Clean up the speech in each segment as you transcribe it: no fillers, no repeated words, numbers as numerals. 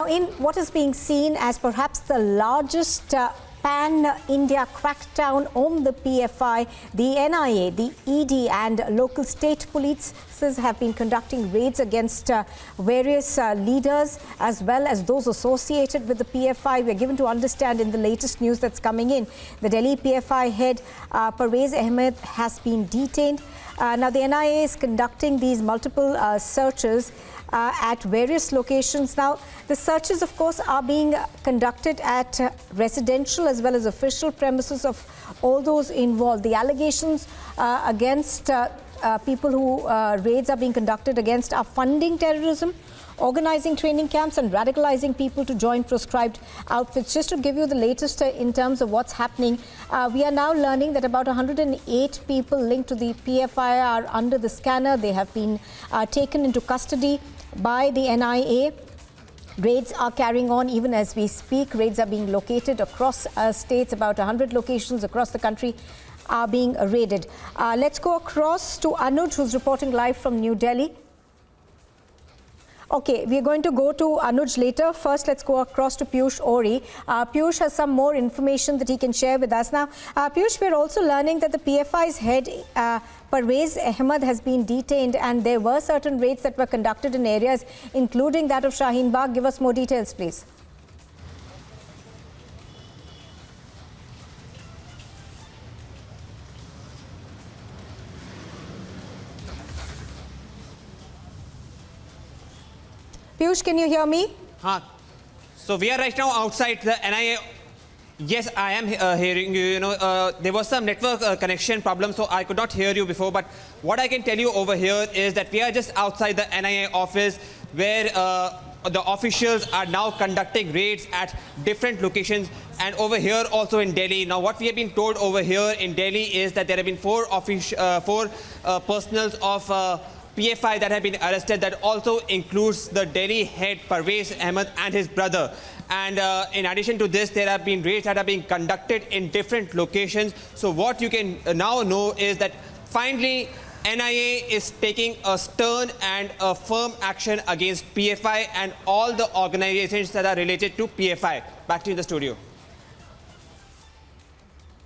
in what is being seen as perhaps the largest pan-India crackdown on the PFI, the NIA, the ED and local state polices have been conducting raids against various leaders as well as those associated with the PFI. We are given to understand in the latest news that's coming in, the Delhi PFI head Parvez Ahmed has been detained. Now the NIA is conducting these multiple searches at various locations. Now, the searches, of course, are being conducted at residential as well as official premises of all those involved. The allegations against people who raids are being conducted against are funding terrorism, organizing training camps and radicalizing people to join proscribed outfits. Just to give you the latest in terms of what's happening, we are now learning that about 108 people linked to the PFI are under the scanner. They have been taken into custody by the NIA. Raids are carrying on even as we speak. Raids are being located across states. About 100 locations across the country are being raided. Let's go across to Anuj, who's reporting live from New Delhi. Okay, we're going to go to Anuj later. First, let's go across to Piyush Ori. Piyush has some more information that he can share with us. Now, Piyush, we're also learning that the PFI's head, Parvez Ahmed, has been detained, and there were certain raids that were conducted in areas, including that of Shaheen Bagh. Give us more details, please. Piyush, can you hear me? So we are right now outside the NIA. Yes, I am hearing you. There was some network connection problem, so I could not hear you before. But what I can tell you over here is that we are just outside the NIA office, where the officials are now conducting raids at different locations, and over here also in Delhi. Now, what we have been told over here in Delhi is that there have been four personals of PFI that have been arrested. That also includes the Delhi head Parvez Ahmed and his brother. And in addition to this, there have been raids that are being conducted in different locations. So what you can now know is that finally NIA is taking a stern and a firm action against PFI and all the organizations that are related to PFI. Back to you in the studio.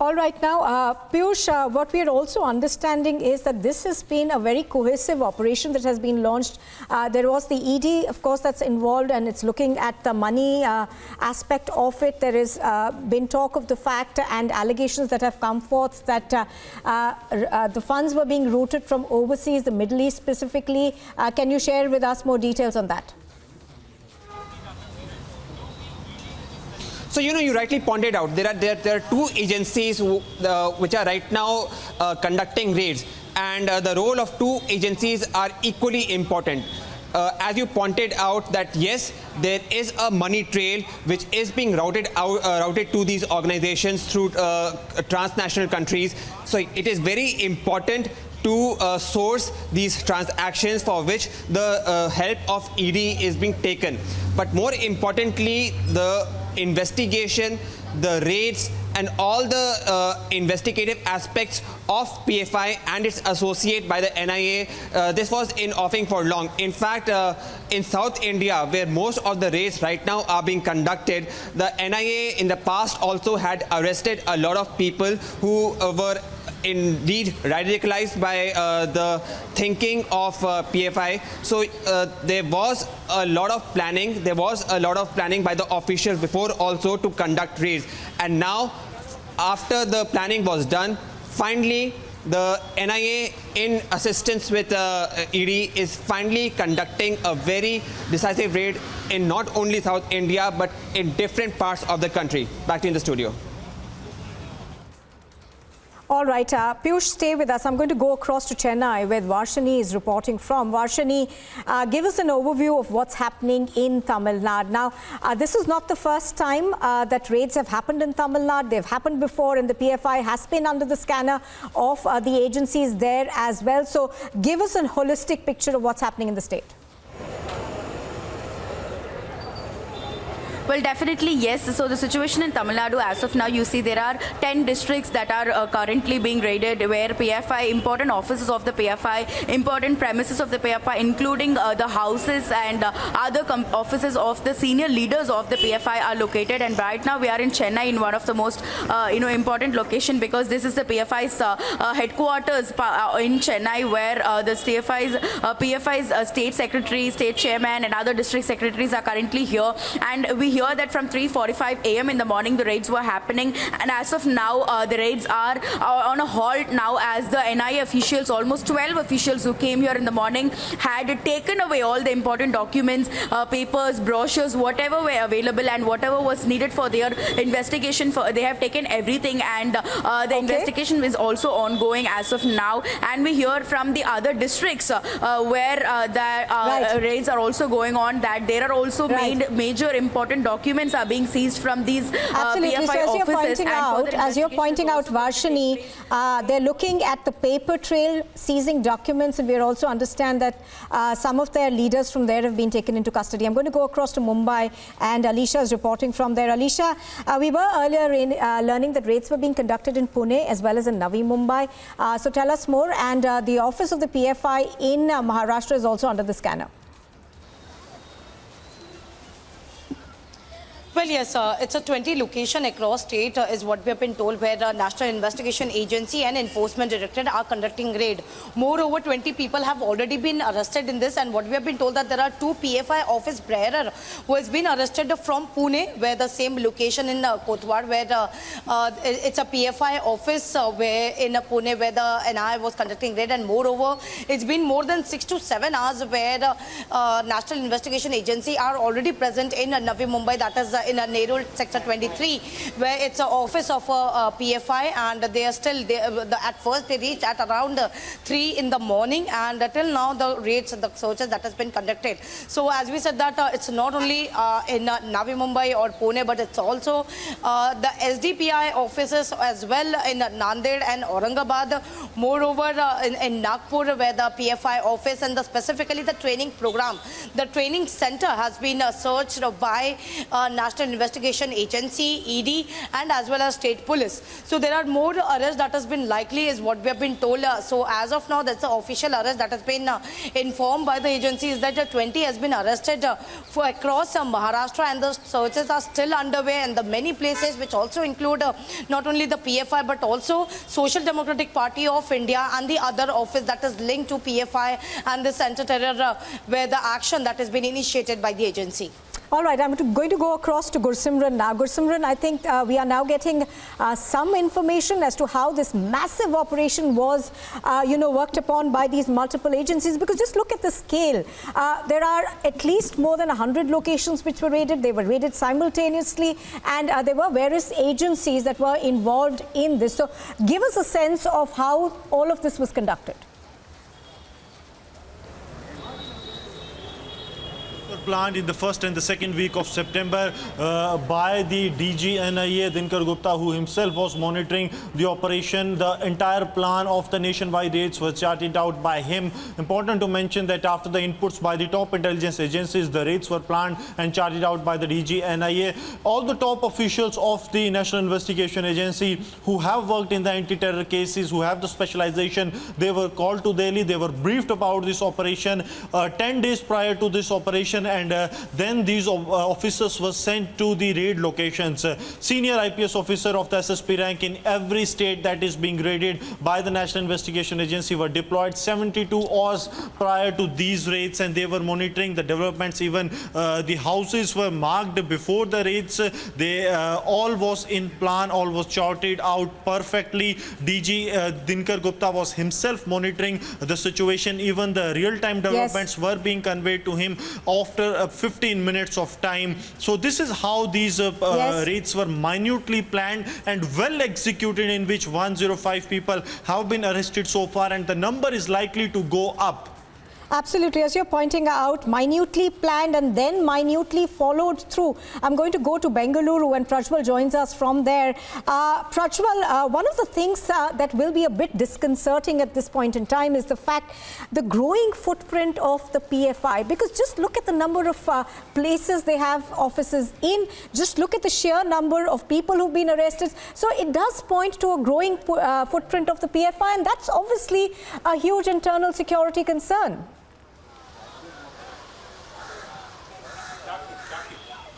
All right, now, Piyush, what we are also understanding is that this has been a very cohesive operation that has been launched. There was the ED, of course, that's involved, and it's looking at the money aspect of it. There has been talk of the fact and allegations that have come forth that the funds were being routed from overseas, the Middle East specifically. Can you share with us more details on that? So, you rightly pointed out, there are two agencies which are right now conducting raids, and the role of two agencies are equally important. As you pointed out that yes, there is a money trail which is being routed to these organizations through transnational countries. So it is very important to source these transactions for which the help of ED is being taken. But more importantly, the investigation, the raids and all the investigative aspects of PFI and its associate by the NIA, this was in offing for long. In fact, in South India, where most of the raids right now are being conducted, the NIA in the past also had arrested a lot of people who were indeed radicalized by the thinking of PFI. So there was a lot of planning. There was a lot of planning by the officials before also to conduct raids. And now, after the planning was done, finally the NIA, in assistance with ED, is finally conducting a very decisive raid in not only South India but in different parts of the country. Back to you in the studio. All right, Piyush, stay with us. I'm going to go across to Chennai, where Varshini is reporting from. Varshini, give us an overview of what's happening in Tamil Nadu. Now, this is not the first time that raids have happened in Tamil Nadu. They've happened before, and the PFI has been under the scanner of the agencies there as well. So give us a holistic picture of what's happening in the state. Well, definitely yes. So the situation in Tamil Nadu as of now, you see there are 10 districts that are currently being raided where PFI, important offices of the PFI, important premises of the PFI, including the houses and other offices of the senior leaders of the PFI are located. And right now we are in Chennai in one of the most important location, because this is the PFI's headquarters in Chennai, where the PFI's state secretary, state chairman and other district secretaries are currently here. And we hear that from 3:45 a.m. in the morning the raids were happening, and as of now the raids are on a halt now, as the NIA officials, almost 12 officials who came here in the morning, had taken away all the important documents, papers, brochures, whatever were available and whatever was needed for their investigation. They have taken everything, and the investigation is also ongoing as of now. And we hear from the other districts where the raids are also going on, that there are also major important documents are being seized from these Absolutely. PFI so offices. as you're pointing out, Varshini, they're looking at the paper trail, seizing documents, and we also understand that some of their leaders from there have been taken into custody. I'm going to go across to Mumbai, and Alicia is reporting from there. Alicia, we were earlier learning that raids were being conducted in Pune as well as in Navi Mumbai. So tell us more. And the office of the PFI in Maharashtra is also under the scanner. Well, yes, it's a 20 location across state is what we have been told, where the National Investigation Agency and Enforcement Directorate are conducting raid. Moreover, 20 people have already been arrested in this, and what we have been told that there are 2 PFI office bearer who has been arrested from Pune, where the same location in Kotwad, where it's a PFI office where in Pune where the NIA was conducting raid. And moreover, it's been more than 6 to 7 hours where National Investigation Agency are already present in Navi Mumbai, that is in a Nadu sector 23, where it's an office of a PFI, and they are still at first they reached at around 3 in the morning, and till now the raids, the searches that has been conducted. So as we said that it's not only in Navi Mumbai or Pune, but it's also the SDPI offices as well in Nanded and Aurangabad. Moreover, in Nagpur, where the PFI office and specifically the training program, the training center has been searched by National Investigation Agency, ED, and as well as state police. So there are more arrests that has been likely, is what we have been told. So as of now, that's the official arrest that has been informed by the agency, is that 20 has been arrested for across Maharashtra, and the searches are still underway in the many places, which also include not only the PFI but also Social Democratic Party of India and the other office that is linked to PFI and the Center Terror, where the action that has been initiated by the agency. All right, I'm going to go across to Gursimran now. Gursimran, I think we are now getting some information as to how this massive operation was, worked upon by these multiple agencies, because just look at the scale. There are at least more than 100 locations which were raided. They were raided simultaneously, and there were various agencies that were involved in this. So give us a sense of how all of this was conducted. Planned in the first and the second week of September by the DG NIA Dinkar Gupta, who himself was monitoring the operation. The entire plan of the nationwide raids was charted out by him. Important to mention that after the inputs by the top intelligence agencies, the raids were planned and charted out by the DG NIA. All the top officials of the National Investigation Agency who have worked in the anti-terror cases, who have the specialization, they were called to Delhi. They were briefed about this operation 10 days prior to this operation, and then these officers were sent to the raid locations. Senior IPS officer of the SSP rank in every state that is being raided by the National Investigation Agency were deployed 72 hours prior to these raids, and they were monitoring the developments. Even the houses were marked before the raids. They all was in plan, all was charted out perfectly. DG Dinkar Gupta was himself monitoring the situation. Even the real-time developments were being conveyed to him after 15 minutes of time. So this is how these raids were minutely planned and well executed, in which 105 people have been arrested so far, and the number is likely to go up. Absolutely, as you're pointing out, minutely planned and then minutely followed through. I'm going to go to Bengaluru and Prajwal joins us from there. Prajwal, one of the things that will be a bit disconcerting at this point in time is the fact the growing footprint of the PFI, because just look at the number of places they have offices in, just look at the sheer number of people who've been arrested. So it does point to a growing footprint of the PFI, and that's obviously a huge internal security concern.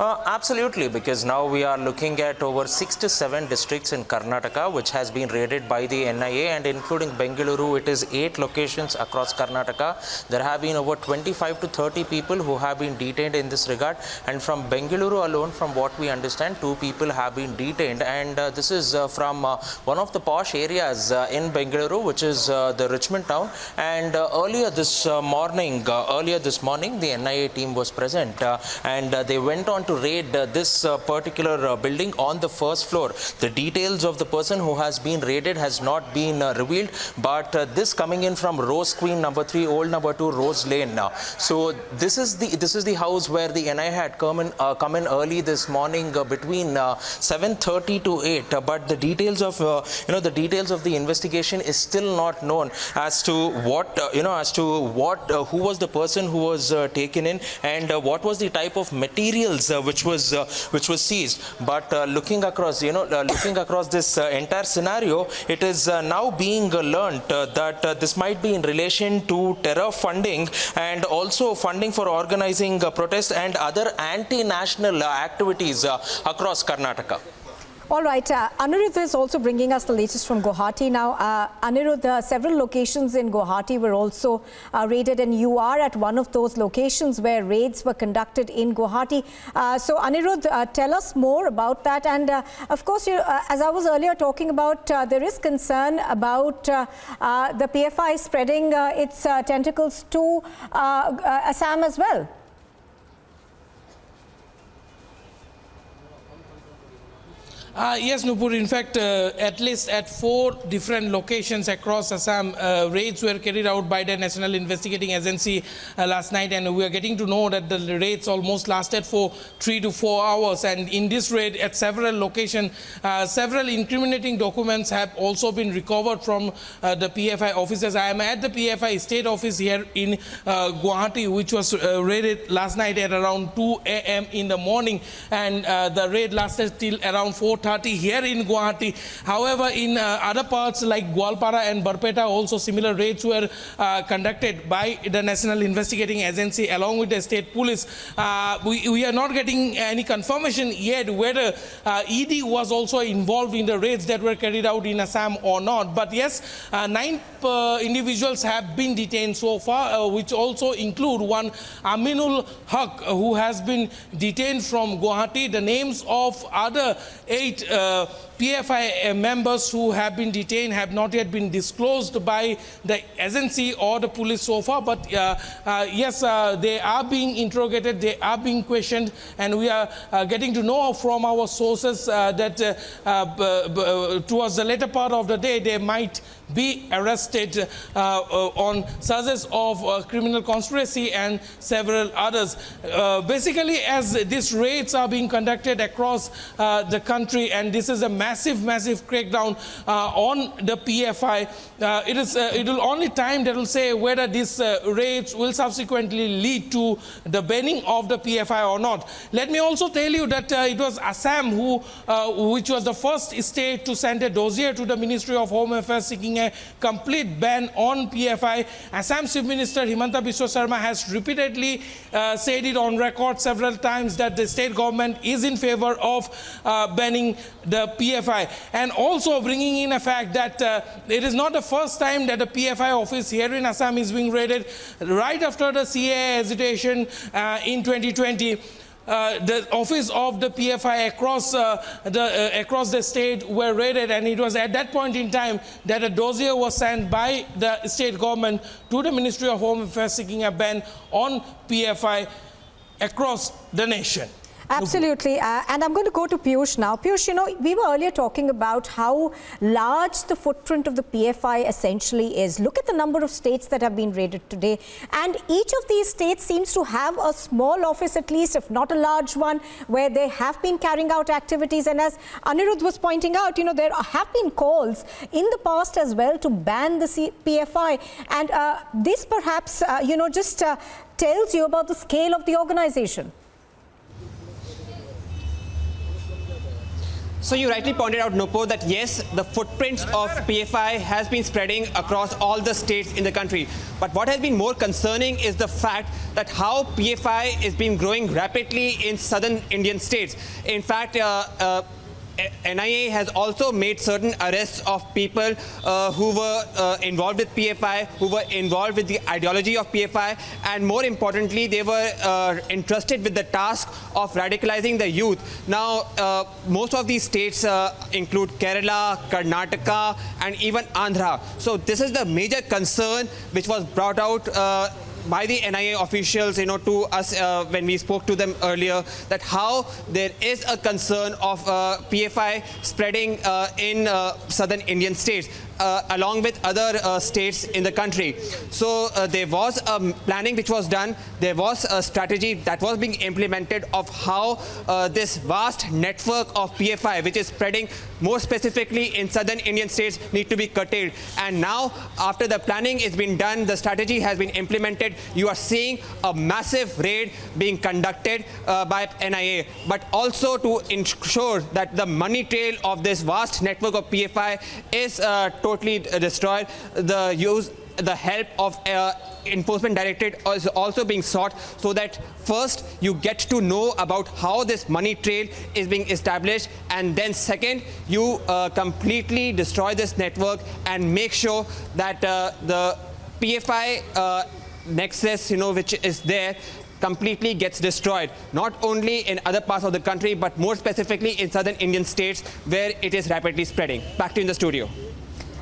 Absolutely, because now we are looking at over 6 to 7 districts in Karnataka which has been raided by the NIA, and including Bengaluru, it is 8 locations across Karnataka. There have been over 25 to 30 people who have been detained in this regard, and from Bengaluru alone, from what we understand, 2 people have been detained, and this is from one of the posh areas in Bengaluru, which is the Richmond town. And earlier this morning, the NIA team was present and they went on to raid this particular building on the first floor. The details of the person who has been raided has not been revealed, but this coming in from Rose Queen number 3, old number 2 Rose Lane now. So this is the house where the NIA had come in early this morning between 7:30 to 8, but the details of the investigation is still not known as to who was the person who was taken in, and what was the type of materials which was seized. But looking across this entire scenario, it is now being learnt that this might be in relation to terror funding and also funding for organizing protests and other anti-national activities across Karnataka. All right, Anirudh is also bringing us the latest from Guwahati now. Anirudh, several locations in Guwahati were also raided, and you are at one of those locations where raids were conducted in Guwahati. So Anirudh, tell us more about that. And of course, as I was earlier talking about, there is concern about the PFI spreading its tentacles to Assam as well. Yes, Nupur. In fact, at least at 4 different locations across Assam, raids were carried out by the National Investigating Agency last night, and we are getting to know that the raids almost lasted for 3 to 4 hours. And in this raid, at several locations, several incriminating documents have also been recovered from the PFI officers. I am at the PFI state office here in Guwahati, which was raided last night at around 2 a.m. in the morning, and the raid lasted till around 4:30 here in Guwahati. However, in other parts like Gwalpara and Barpeta, also similar raids were conducted by the National Investigating Agency along with the state police. We are not getting any confirmation yet whether ED was also involved in the raids that were carried out in Assam or not. But yes, 9 individuals have been detained so far, which also include one Aminul Haq, who has been detained from Guwahati. The names of other 8 PFI members who have been detained have not yet been disclosed by the agency or the police so far, but yes, they are being interrogated, they are being questioned, and we are getting to know from our sources that towards the later part of the day they might be arrested on charges of criminal conspiracy and several others. Basically, as these raids are being conducted across the country, and this is a massive crackdown on the PFI, it will only time that will say whether these raids will subsequently lead to the banning of the PFI or not. Let me also tell you that it was Assam which was the first state to send a dossier to the Ministry of Home Affairs seeking a complete ban on PFI. Assam Chief Minister Himanta Biswa Sarma has repeatedly said it on record several times that the state government is in favor of banning the PFI, and also bringing in a fact that it is not the first time that the PFI office here in Assam is being raided. Right after the CAA agitation in 2020, the office of the PFI across the state were raided, and it was at that point in time that a dossier was sent by the state government to the Ministry of Home Affairs seeking a ban on PFI across the nation. Absolutely. And I'm going to go to Piyush now. Piyush, you know, we were earlier talking about how large the footprint of the PFI essentially is. Look at the number of states that have been raided today. And each of these states seems to have a small office, at least, if not a large one, where they have been carrying out activities. And as Anirudh was pointing out, you know, there have been calls in the past as well to ban the PFI. And this perhaps, you know, just tells you about the scale of the organization. So you rightly pointed out, Nupur, that yes, the footprints of PFI has been spreading across all the states in the country. But what has been more concerning is the fact that how PFI is been growing rapidly in southern Indian states. In fact, NIA has also made certain arrests of people who were involved with PFI, who were involved with the ideology of PFI, and more importantly, they were entrusted with the task of radicalizing the youth. Now, most of these states include Kerala, Karnataka, and even Andhra. So this is the major concern which was brought out by the NIA officials, you know, to us when we spoke to them earlier, that how there is a concern of PFI spreading in southern Indian states, along with other states in the country. So there was a planning which was done. There was a strategy that was being implemented of how this vast network of PFI, which is spreading more specifically in southern Indian states, need to be curtailed. And now, after the planning has been done, the strategy has been implemented, you are seeing a massive raid being conducted by NIA, but also to ensure that the money trail of this vast network of PFI is totally destroyed. The help of Enforcement Directorate is also being sought, so that first you get to know about how this money trail is being established, and then second you completely destroy this network and make sure that the PFI nexus, you know, which is there, completely gets destroyed, not only in other parts of the country, but more specifically in southern Indian states where it is rapidly spreading. Back to you in the studio.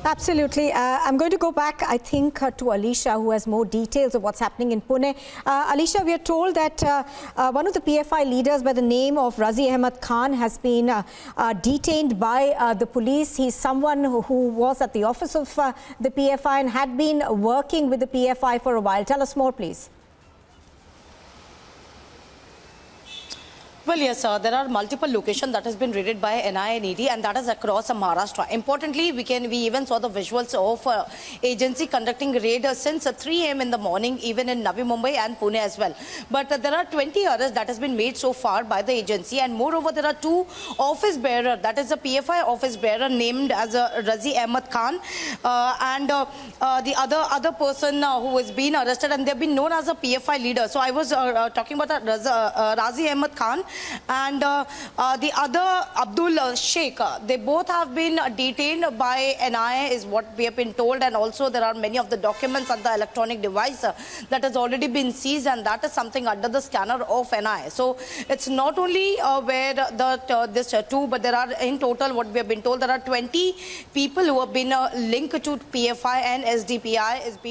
Absolutely. I'm going to go back, I think, to Alicia, who has more details of what's happening in Pune. Alicia, we are told that one of the PFI leaders by the name of Razi Ahmed Khan has been detained by the police. He's someone who was at the office of the PFI and had been working with the PFI for a while. Tell us more, please. Well, yes, there are multiple locations that has been raided by NIA and ED, and that is across Maharashtra. Importantly, we even saw the visuals of agency conducting raid since 3 a.m. in the morning, even in Navi Mumbai and Pune as well. But there are 20 arrests that has been made so far by the agency, and moreover, there are 2 office bearer. That is a PFI office bearer named as Razi Ahmed Khan, and the other person who has been arrested, and they have been known as a PFI leader. So I was talking about Razi Ahmed Khan and the other Abdul Sheikh. They both have been detained by NIA is what we have been told, and also there are many of the documents and the electronic device that has already been seized, and that is something under the scanner of NIA. So it's not only where this 2, but there are in total, what we have been told, there are 20 people who have been linked to PFI and SDPI is being